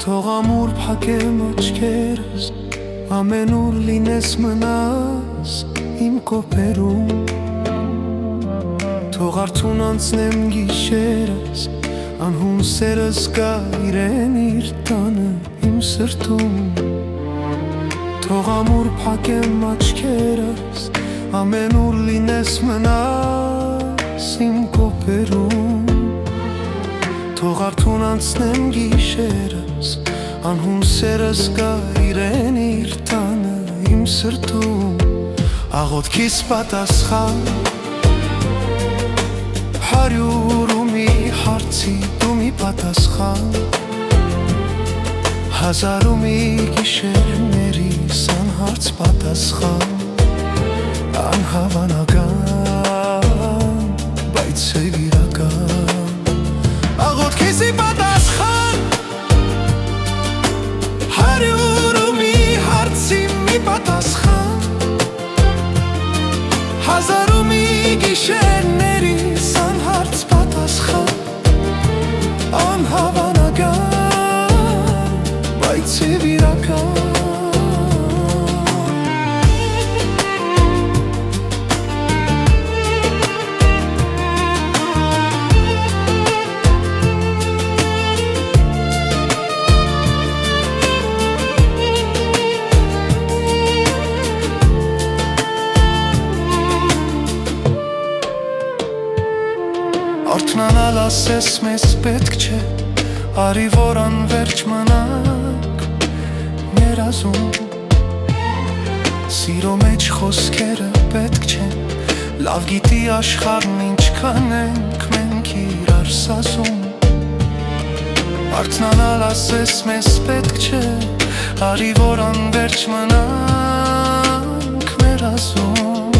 Թող ամուր փակեմ աչքերս, ամենուր լինես մնաս իմ կոպերում, թող արթուն անցնեմ գիշերս, անհուն սերս գա իրեն իր տանը իմ սրտում, թող ամուր փակեմ աչքերս, ամենուր լինես մնաս իմ կոպերում, թող արթուն անցնեմ գիշերս, անհուն սերս գա իրեն իր տանը իմ սրտում, աղոթքիս պատասխան, հարյուր ու մի հարցի դու մի պատասխան, հազար ու մի գիշերներիս անհարց պատասխան, անհավանական, բայց սևիրական, աղոթքիսի պատասխան, հարյուր ու մի հարցի մի պատասխան, հազար ու մի գիշերներիս անհարց պատասխան, անհավանական, բայց սևիրական, Արթնանալ ասես մեզ պետք չէ, արի որ անվերջ մնանք ներազում, սիրո մեջ խոսքերը պետք չեն, լավ գիտի աշխարհն ինչքան ենք մենք իրար սազում, արթնանալ ասես մեզ պետք չէ, արի որ անվերջ մնանք ներազում,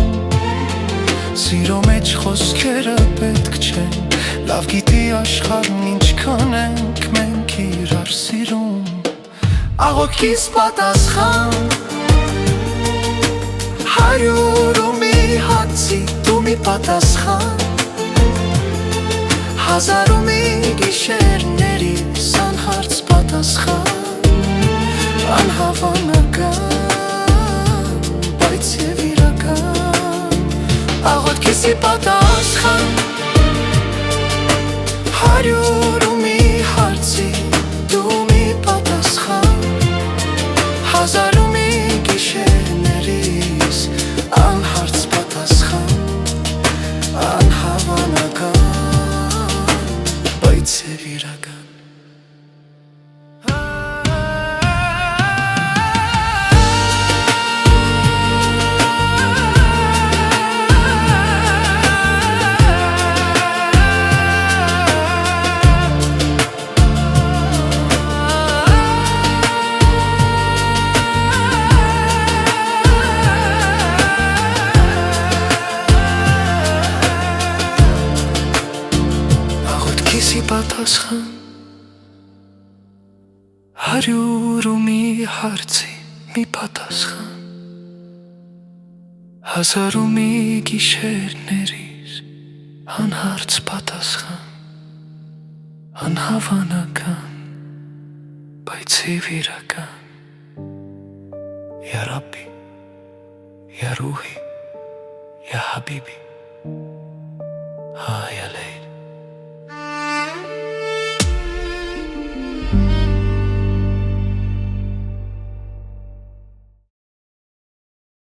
սիրո մեջ խոսքերը պետք չեն, լավ գիտի աշխարհն ինչքան ենք մենք իրար սիրում, աղոթքիս պատասխան, հարյուր ու մի հացի դու մի պատասխան, հազար ու մի գիշերներիս անհարց պատասխան, անհավանական, բայց և իրական, աղոթքիսի պատասխան, հարյուր ու մի հարցի դու մի պատասխան, հազար ու մի գիշերներիս անհարց պատասխան, անհավանական, բայց և իրական, պատասխան, հարյուր ու մի հարցի մի պատասխան, հազար ու մի գիշերներիս անհարց պատասխան, անհավանական, բայց և իրական, յա Ռաբբի, յա Ռուհի, յա Հաբիբի, հայ ալե